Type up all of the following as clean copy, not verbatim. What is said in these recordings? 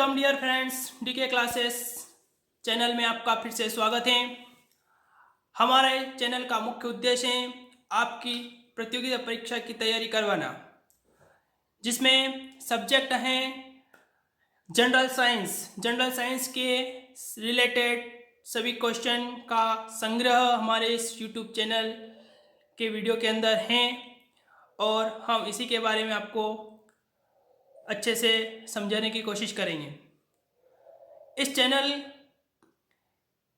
Welcome dear friends, DK classes channel में आपका फिर से स्वागत है। हमारे चैनल का मुख्य उद्देश्य है आपकी प्रतियोगिता परीक्षा की तैयारी करवाना, जिसमें सब्जेक्ट हैं जनरल साइंस के रिलेटेड सभी क्वेश्चन का संग्रह हमारे इस यूट्यूब चैनल के वीडियो के अंदर हैं और हम इसी के बारे में आपको अच्छे से समझाने की कोशिश करेंगे। इस चैनल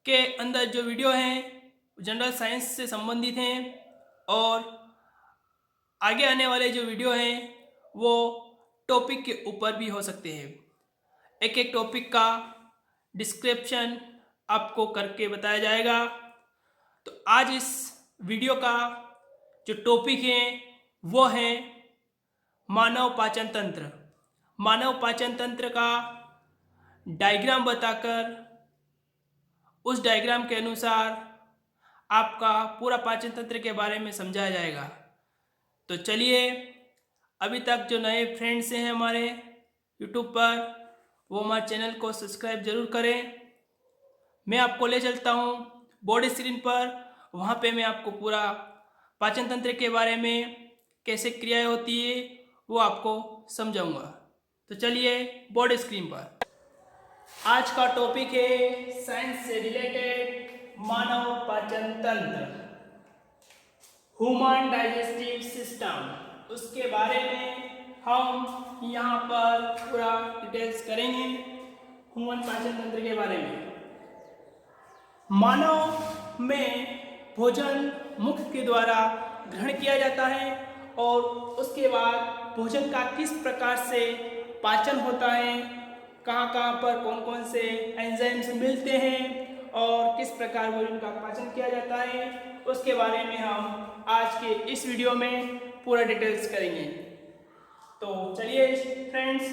के अंदर जो वीडियो हैं जनरल साइंस से संबंधित हैं और आगे आने वाले जो वीडियो हैं वो टॉपिक के ऊपर भी हो सकते हैं। एक एक टॉपिक का डिस्क्रिप्शन आपको करके बताया जाएगा। तो आज इस वीडियो का जो टॉपिक है वो है मानव पाचन तंत्र। मानव पाचन तंत्र का डायग्राम बताकर उस डायग्राम के अनुसार आपका पूरा पाचन तंत्र के बारे में समझाया जाएगा। तो चलिए, अभी तक जो नए फ्रेंड्स हैं हमारे यूट्यूब पर, वो हमारे चैनल को सब्सक्राइब जरूर करें। मैं आपको ले चलता हूँ बोर्ड स्क्रीन पर, वहाँ पे मैं आपको पूरा पाचन तंत्र के बारे में कैसे क्रियाएं होती है वो आपको समझाऊंगा। तो चलिए बोर्ड स्क्रीन पर, आज का टॉपिक है साइंस से रिलेटेड मानव पाचन तंत्र, ह्यूमन डाइजेस्टिव सिस्टम। उसके बारे में हम यहाँ पर पूरा डिटेल्स करेंगे ह्यूमन पाचन तंत्र के बारे में। मानव में भोजन मुख के द्वारा ग्रहण किया जाता है और उसके बाद भोजन का किस प्रकार से पाचन होता है, कहाँ कहाँ पर कौन कौन से एंजाइम्स मिलते हैं और किस प्रकार भोजन का पाचन किया जाता है, उसके बारे में हम आज के इस वीडियो में पूरा डिटेल्स करेंगे। तो चलिए फ्रेंड्स,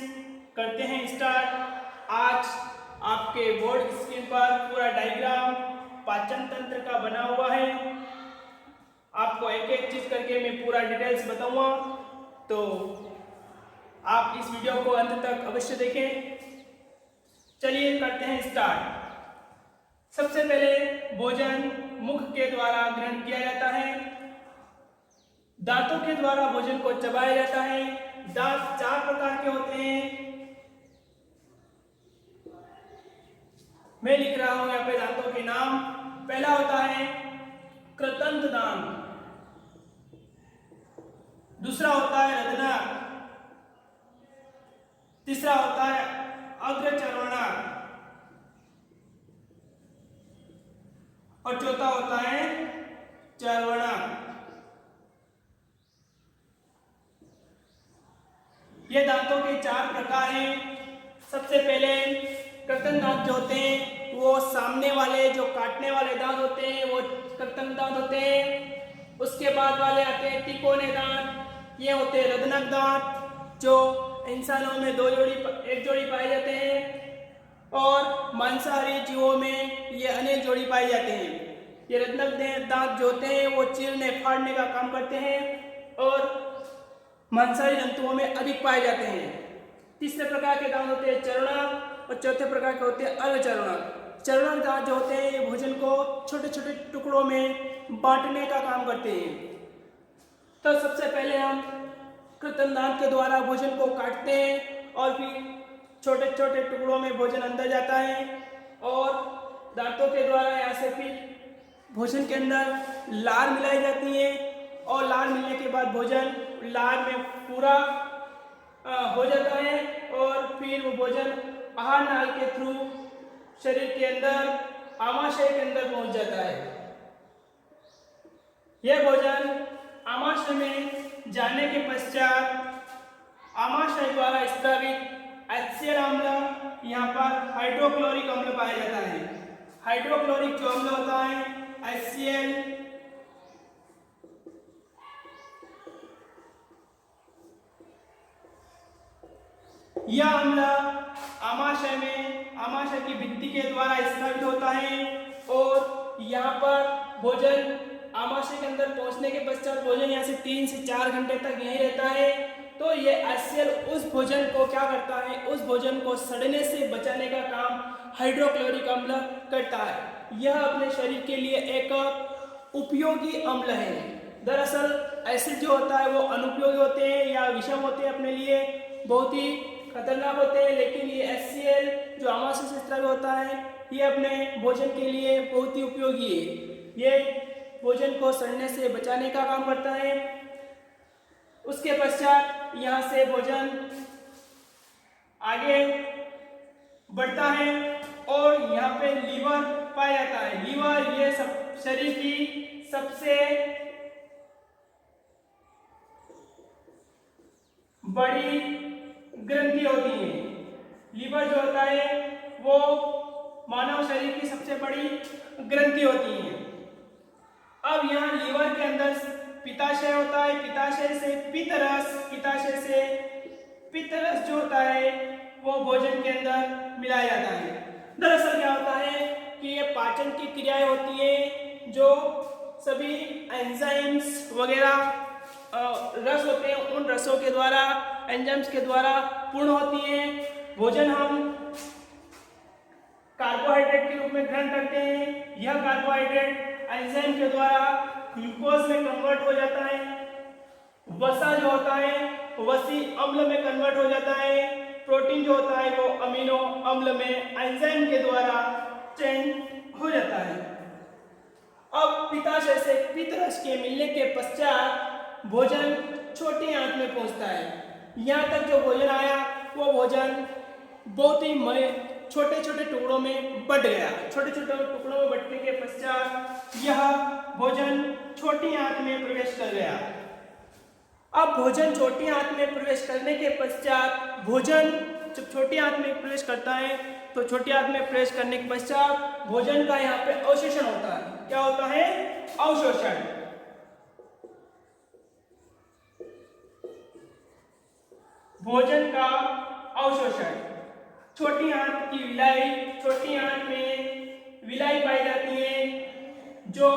करते हैं स्टार्ट। आज आपके बोर्ड स्क्रीन पर पूरा डायग्राम पाचन तंत्र का बना हुआ है। आपको एक एक चीज करके मैं पूरा डिटेल्स बताऊंगा, तो आप इस वीडियो को अंत तक अवश्य देखें। चलिए करते हैं स्टार्ट। सबसे पहले भोजन मुख के द्वारा ग्रहण किया जाता है। दांतों के द्वारा भोजन को चबाया जाता है। दांत चार प्रकार के होते हैं, मैं लिख रहा हूं यहाँ पे दांतों के नाम। पहला होता है कृतंत दांत, दूसरा होता है रदनाक, तीसरा होता है अग्रचर्वणाक और चौथा होता है चर्वणाक। ये दांतों के चार प्रकार हैं। सबसे पहले कृतंत दांत जो होते हैं वो सामने वाले जो काटने वाले दांत होते हैं वो कृतंत दांत होते हैं। उसके बाद वाले आते हैं तिकोने दांत, ये होते हैं रदनक दांत जो इंसानों में एक जोड़ी पाए जाते हैं और मांसाहारी जीवों में ये अनेक जोड़ी पाए जाते हैं। ये रदनक दांत जो होते हैं वो चीरने फाड़ने का काम करते हैं और मांसाहारी जंतुओं में अधिक पाए जाते हैं। तीसरे प्रकार के दांत होते हैं चर्वणक और चौथे प्रकार के होते हैं अग्रचर्वणक। चर्वणक दांत जो होते हैं ये भोजन को छोटे छोटे टुकड़ों में बांटने का काम करते हैं। तो सबसे पहले हम कृतंत दांत के द्वारा भोजन को काटते हैं और फिर छोटे छोटे टुकड़ों में भोजन अंदर जाता है और दांतों के द्वारा यहाँ से फिर भोजन के अंदर लार मिलाई जाती है और लार मिलने के बाद भोजन लार में पूरा हो जाता है और फिर वो भोजन आहार नाल के थ्रू शरीर के अंदर आमाशय के अंदर पहुंच जाता है। यह भोजन आमाशय में जाने के पश्चात आमाशय द्वारा स्रावित HCl अम्ल, यहाँ पर हाइड्रोक्लोरिक अम्ल पाया जाता है। हाइड्रोक्लोरिक जो अम्ल होता है HCl, यह अम्ल आमाशय की भित्ति के द्वारा स्रावित होता है और यहाँ पर भोजन आमाशय के अंदर पहुंचने के पश्चात भोजन यहाँ से 3 से 4 घंटे तक यहीं रहता है तो ये HCl उस भोजन को क्या करता है, उस भोजन को सड़ने से बचाने का काम हाइड्रोक्लोरिक अम्ल करता है। यह अपने शरीर के लिए एक उपयोगी अम्ल है। दरअसल एसिड जो होता है वो अनुपयोगी होते हैं या विषम होते हैं, अपने लिए बहुत ही खतरनाक होते हैं, लेकिन ये HCl जो आमाशय से स्रावी होता है ये अपने भोजन के लिए बहुत ही उपयोगी है। ये भोजन को सड़ने से बचाने का काम करता है। उसके पश्चात यहाँ से भोजन आगे बढ़ता है और यहाँ पे लीवर पाया जाता है। लीवर ये सब शरीर की सबसे बड़ी ग्रंथि होती है। लीवर जो होता है वो मानव शरीर की सबसे बड़ी ग्रंथि होती है। अब यहाँ लीवर के अंदर पित्ताशय होता है, पित्ताशय से पित्तरस, पित्ताशय से पित्तरस जो होता है वो भोजन के अंदर मिलाया जाता है। दरअसल क्या होता है कि ये पाचन की क्रियाएं होती है, जो सभी एंजाइम्स वगैरह रस होते हैं, उन रसों के द्वारा, एंजाइम्स के द्वारा पूर्ण होती हैं। भोजन हम कार्बोहाइड्रेट के रूप में ग्रहण करते हैं। यह कार्बोहाइड्रेट एंजाइम के द्वारा ग्लूकोज में कन्वर्ट हो जाता है। वसा जो होता है वसी अम्ल में कन्वर्ट हो जाता है। प्रोटीन जो होता है वो अमीनो अम्ल में एंजाइम के द्वारा चेंज हो जाता है। अब पित्ताशय से पित्तरस के मिलने के पश्चात भोजन छोटी आंत में पहुंचता है। यहाँ तक जो भोजन आया वो भोजन बहुत ही छोटे छोटे टुकड़ों में बट गया। छोटे छोटे टुकड़ों में बटने के पश्चात यह भोजन छोटी आंत में प्रवेश कर गया। अब भोजन छोटी आंत में प्रवेश करने के पश्चात भोजन जब छोटी आंत में प्रवेश करता है तो छोटी आंत में प्रवेश करने के पश्चात भोजन का यहाँ पे अवशोषण होता है। क्या होता है? अवशोषण। भोजन का अवशोषण। छोटी आंत की विलाई, छोटी आंत में विलाई पाई जाती है जो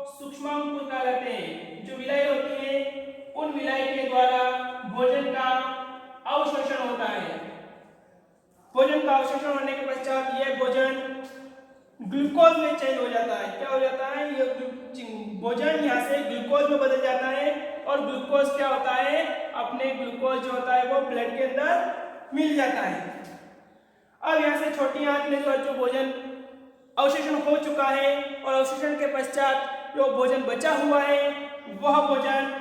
सूक्ष्माणु कहलाते हैं। जो विलाई होती है उन विलाई के द्वारा भोजन का अवशोषण होता है। भोजन का अवशोषण होने के पश्चात यह भोजन ग्लूकोज में चेंज हो जाता है। क्या हो जाता है? यह भोजन यहाँ से ग्लूकोज में बदल जाता है और ग्लूकोज क्या होता है? अपने ग्लूकोज जो होता है वो ब्लड के अंदर मिल जाता है। अब यहाँ से छोटी आंत में जो भोजन अवशोषण हो चुका है और अवशोषण के पश्चात जो भोजन बचा हुआ है वह भोजन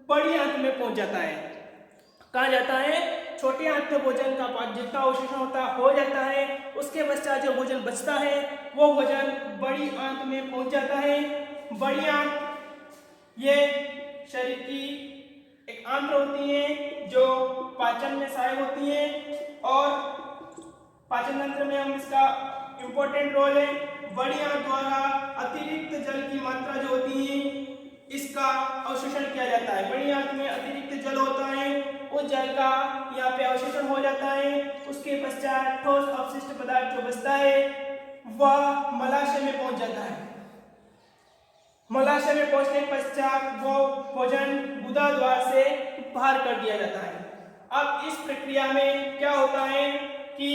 बड़ी आंत में पहुंच जाता है। कहाँ जाता है? छोटी आंत में भोजन का जितना अवशोषण होता हो जाता है। उसके पश्चात जो भोजन बचता है वो भोजन बड़ी आंत में पहुंच जाता है। बड़ी आंत ये शरीर की एक आंत होती है जो पाचन में सहायक होती है और पाचन तंत्र में हम इसका इम्पोर्टेंट रोल है। बड़ी आंत द्वारा अतिरिक्त जल की मात्रा जो होती है इसका अवशोषण किया जाता है। बड़ी आंत में अतिरिक्त जल होता है, उस जल का यहाँ पे अवशोषण हो जाता है। उसके पश्चात ठोस अवशिष्ट पदार्थ जो बचता है वह मलाशय में पहुंच जाता है। मलाशय में पहुंचने के पश्चात वो भोजन गुदा द्वार से बाहर कर दिया जाता है। अब इस प्रक्रिया में क्या होता है कि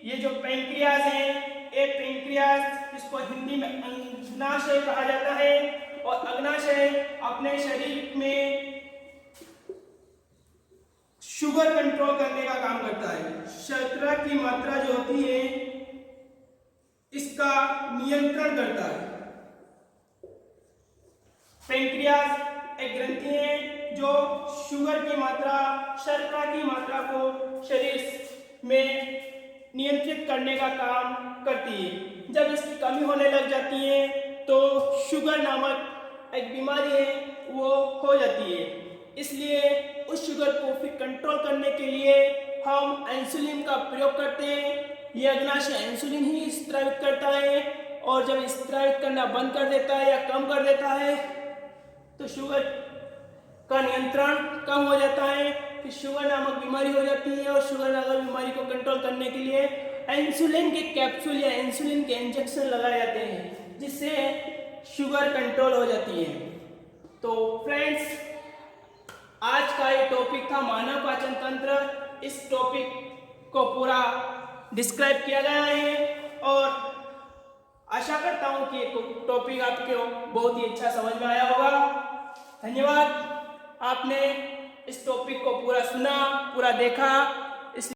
ये जो पैंक्रियाज है, ये पैंक्रियाज इसको हिंदी में अग्नाशय कहा जाता है और अग्नाशय अपने शरीर में शुगर कंट्रोल करने का काम करता है। शर्करा की मात्रा जो होती है इसका नियंत्रण करता है। पैंक्रियाज एक ग्रंथि है जो शुगर की मात्रा, शर्करा की मात्रा को शरीर में नियंत्रित करने का काम करती है। जब इसकी कमी होने लग जाती है तो शुगर नामक एक बीमारी है वो हो जाती है। इसलिए उस शुगर को फिर कंट्रोल करने के लिए हम इंसुलिन का प्रयोग करते हैं। यह अग्नाशय इंसुलिन ही स्रावित करता है और जब स्रावित करना बंद कर देता है या कम कर देता है तो शुगर का नियंत्रण कम हो जाता है। फिर शुगर नामक बीमारी हो जाती है और शुगर नामक बीमारी को कंट्रोल करने के लिए इंसुलिन के कैप्सूल या इंसुलिन के इंजेक्शन लगाए जाते हैं जिससे शुगर कंट्रोल हो जाती है। तो फ्रेंड्स, आज का ये टॉपिक टॉपिक था मानव पाचन तंत्र। इस टॉपिक को पूरा डिस्क्राइब किया गया है और आशा करता हूँ कि टॉपिक आपको बहुत ही अच्छा समझ में आया होगा। धन्यवाद, आपने इस टॉपिक को पूरा सुना, पूरा देखा।